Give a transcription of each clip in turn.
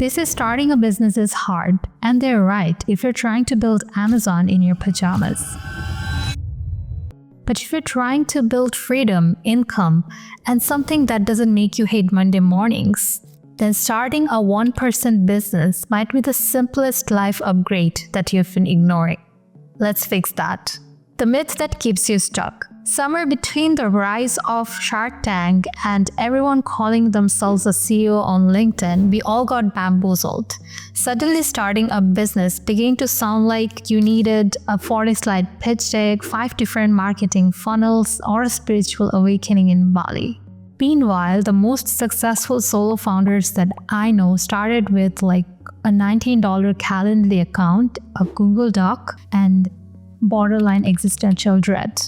They say starting a business is hard, and they're right if you're trying to build Amazon in your pajamas. But if you're trying to build freedom, income, and something that doesn't make you hate Monday mornings, then starting a one-person business might be the simplest life upgrade that you've been ignoring. Let's fix that. The myth that keeps you stuck. Somewhere between the rise of Shark Tank and everyone calling themselves a CEO on LinkedIn, we all got bamboozled. Suddenly starting a business began to sound like you needed a 40-slide pitch deck, 5 different marketing funnels, or a spiritual awakening in Bali. Meanwhile, the most successful solo founders that I know started with like a $19 Calendly account, a Google Doc, and borderline existential dread.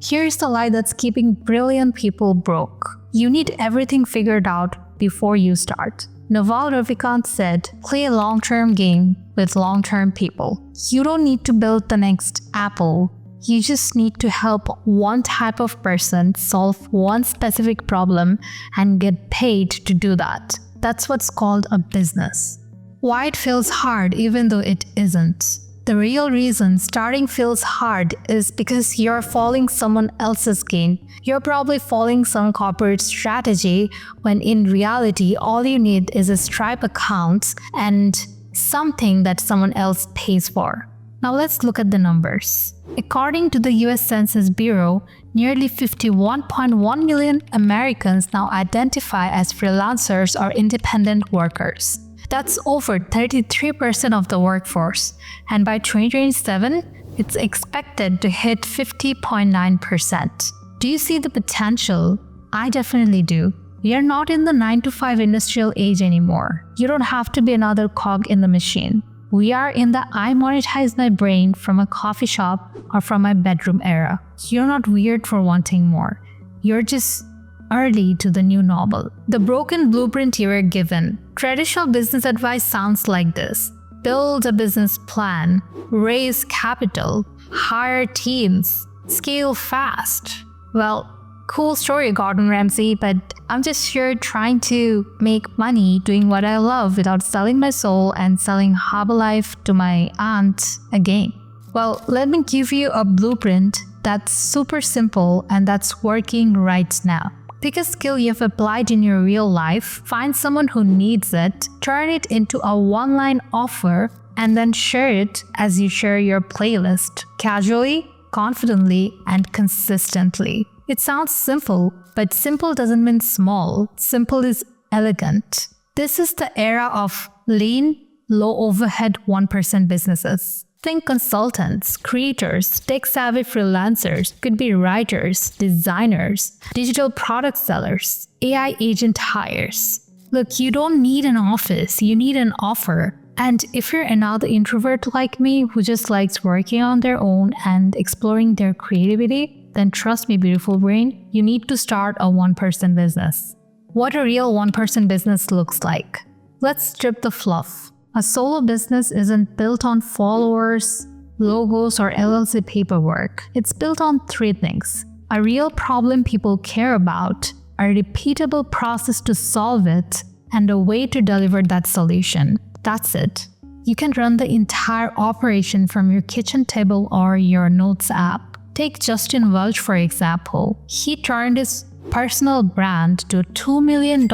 Here's the lie that's keeping brilliant people broke. You need everything figured out before you start. Naval Ravikant said, play a long-term game with long-term people. You don't need to build the next Apple. You just need to help one type of person solve one specific problem and get paid to do that. That's what's called a business. Why it feels hard even though it isn't? The real reason starting feels hard is because you're following someone else's game. You're probably following some corporate strategy when in reality all you need is a Stripe account and something that someone else pays for. Now let's look at the numbers. According to the US Census Bureau, nearly 51.1 million Americans now identify as freelancers or independent workers. That's over 33% of the workforce, and by 2027, it's expected to hit 50.9%. Do you see the potential? I definitely do. We are not in the 9-to-5 industrial age anymore. You don't have to be another cog in the machine. We are in the I monetize my brain from a coffee shop or from my bedroom era. You're not weird for wanting more. You're just early to the new normal. The broken blueprint you were given. Traditional business advice sounds like this. Build a business plan, raise capital, hire teams, scale fast. Well, cool story, Gordon Ramsay, but I'm just here trying to make money doing what I love without selling my soul and selling Herbalife to my aunt again. Well, let me give you a blueprint that's super simple and that's working right now. Pick a skill you've applied in your real life, find someone who needs it, turn it into a one-line offer, and then share it as you share your playlist, casually, confidently, and consistently. It sounds simple, but simple doesn't mean small. Simple is elegant. This is the era of lean, low-overhead 1% businesses. Think consultants, creators, tech-savvy freelancers, could be writers, designers, digital product sellers, AI agent hires. Look, you don't need an office, you need an offer. And if you're another introvert like me who just likes working on their own and exploring their creativity, then trust me, beautiful brain, you need to start a one-person business. What a real one-person business looks like. Let's strip the fluff. A solo business isn't built on followers, logos, or LLC paperwork. It's built on 3 things. A real problem people care about, a repeatable process to solve it, and a way to deliver that solution. That's it. You can run the entire operation from your kitchen table or your notes app. Take Justin Welch for example. He turned his personal brand to a $2 million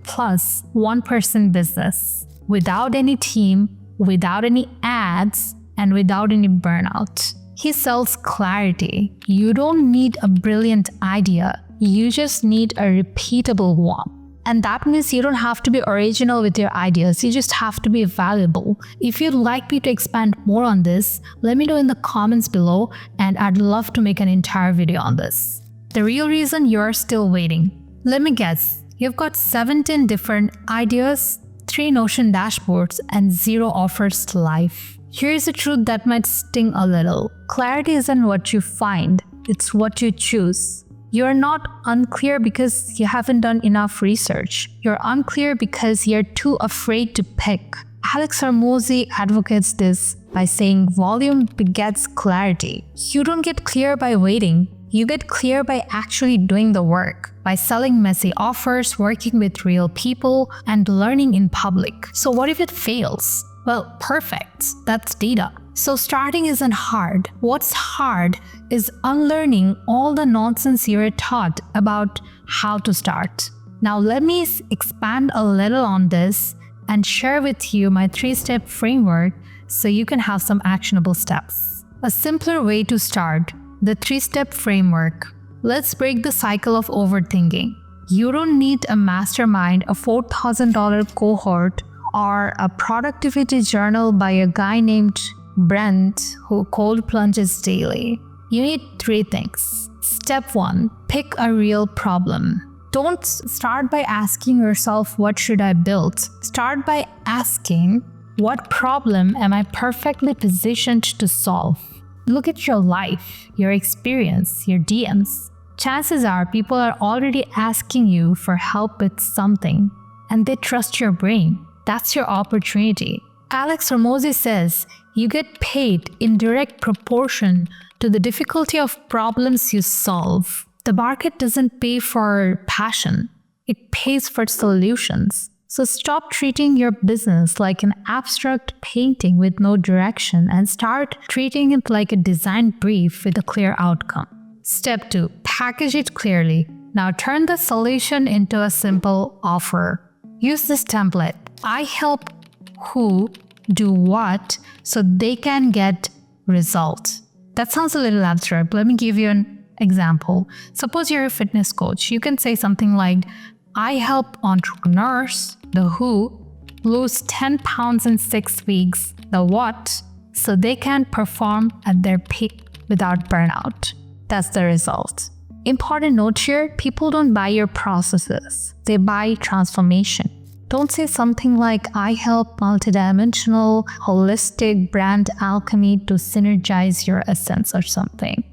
plus one-person business. Without any team, without any ads, and without any burnout. He sells clarity. You don't need a brilliant idea. You just need a repeatable one. And that means you don't have to be original with your ideas. You just have to be valuable. If you'd like me to expand more on this, let me know in the comments below, and I'd love to make an entire video on this. The real reason you're still waiting. Let me guess. You've got 17 different ideas, 3 Notion dashboards, and 0 offers to life. Here's the truth that might sting a little. Clarity isn't what you find, it's what you choose. You're not unclear because you haven't done enough research. You're unclear because you're too afraid to pick. Alex Hormozi advocates this by saying volume begets clarity. You don't get clear by waiting, You get clear by actually doing the work, by selling messy offers, working with real people, and learning in public. So what if it fails? Well, perfect. That's data. So starting isn't hard. What's hard is unlearning all the nonsense you were taught about how to start. Now let me expand a little on this and share with you my 3-step framework so you can have some actionable steps. A simpler way to start, the 3-step framework. Let's break the cycle of overthinking. You don't need a mastermind, a $4,000 cohort, or a productivity journal by a guy named Brent who cold plunges daily. You need 3 things. Step 1, pick a real problem. Don't start by asking yourself, what should I build? Start by asking, what problem am I perfectly positioned to solve? Look at your life, your experience, your DMs. Chances are people are already asking you for help with something, and they trust your brain. That's your opportunity. Alex Hormozi says, you get paid in direct proportion to the difficulty of problems you solve. The market doesn't pay for passion, it pays for solutions. So stop treating your business like an abstract painting with no direction and start treating it like a design brief with a clear outcome. Step 2, package it clearly. Now turn the solution into a simple offer. Use this template. I help who do what so they can get results. That sounds a little abstract. Let me give you an example. Suppose you're a fitness coach. You can say something like, I help entrepreneurs, the who, lose 10 pounds in 6 weeks, the what, so they can perform at their peak without burnout. That's the result. Important note here, people don't buy your processes. They buy transformation. Don't say something like, I help multidimensional, holistic brand alchemy to synergize your essence or something.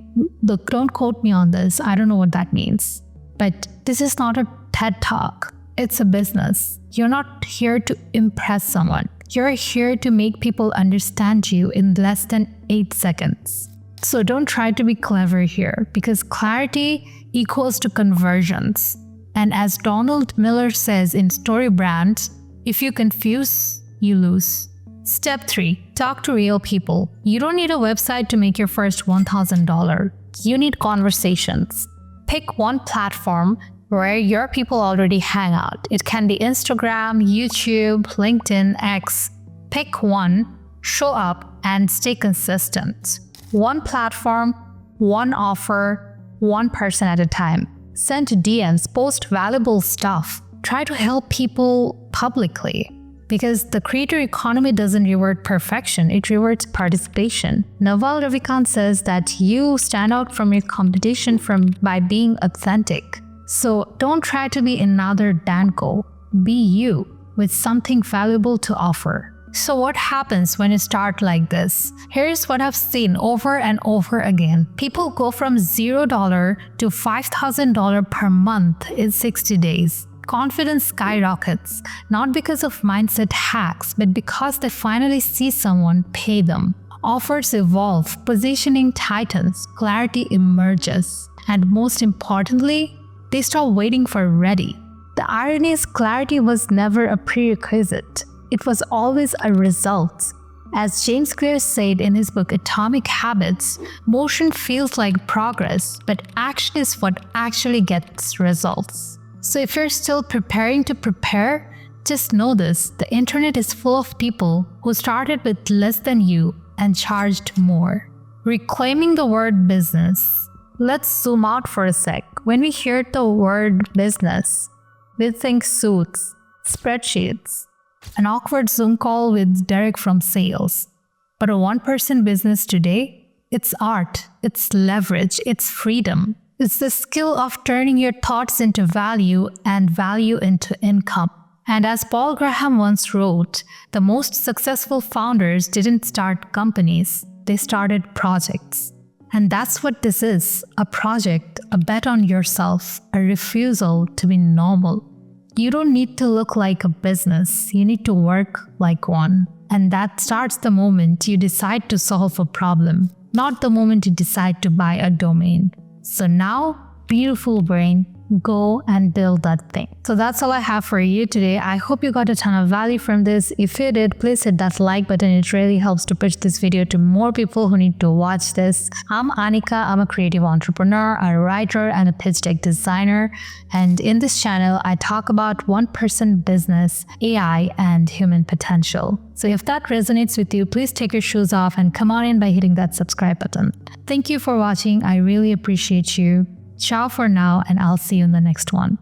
Look, don't quote me on this. I don't know what that means. But this is not a TED Talk. It's a business. You're not here to impress someone. You're here to make people understand you in less than 8 seconds. So don't try to be clever here, because clarity equals to conversions. And as Donald Miller says in StoryBrand, if you confuse, you lose. Step 3, talk to real people. You don't need a website to make your first $1,000. You need conversations. Pick one platform where your people already hang out. It can be Instagram, YouTube, LinkedIn, X. Pick one, show up, and stay consistent. One platform, one offer, one person at a time. Send DMs, post valuable stuff. Try to help people publicly. Because the creator economy doesn't reward perfection, it rewards participation. Naval Ravikant says that you stand out from your competition by being authentic. So don't try to be another Danko. Be you with something valuable to offer. So what happens when you start like this? Here's what I've seen over and over again. People go from $0 to $5,000 per month in 60 days. Confidence skyrockets, not because of mindset hacks, but because they finally see someone pay them. Offers evolve, positioning tightens, clarity emerges, and most importantly, they stop waiting for ready. The irony is clarity was never a prerequisite. It was always a result. As James Clear said in his book Atomic Habits, motion feels like progress, but action is what actually gets results. So if you're still preparing to prepare, just know this, the internet is full of people who started with less than you and charged more. Reclaiming the word business. Let's zoom out for a sec. When we hear the word business, we think suits, spreadsheets, an awkward Zoom call with Derek from sales. But a one-person business today, it's art, it's leverage, it's freedom. It's the skill of turning your thoughts into value and value into income. And as Paul Graham once wrote, the most successful founders didn't start companies, they started projects. And that's what this is, a project, a bet on yourself, a refusal to be normal. You don't need to look like a business, you need to work like one. And that starts the moment you decide to solve a problem, not the moment you decide to buy a domain. So now, beautiful brain, go and build that thing. So that's all I have for you today. I hope you got a ton of value from this. If you did, please hit that like button. It really helps to push this video to more people who need to watch this. I'm Anika. I'm a creative entrepreneur, a writer, and a pitch deck designer. And in this channel, I talk about one-person business, AI, and human potential. So if that resonates with you, please take your shoes off and come on in by hitting that subscribe button. Thank you for watching. I really appreciate you. Ciao for now, and I'll see you in the next one.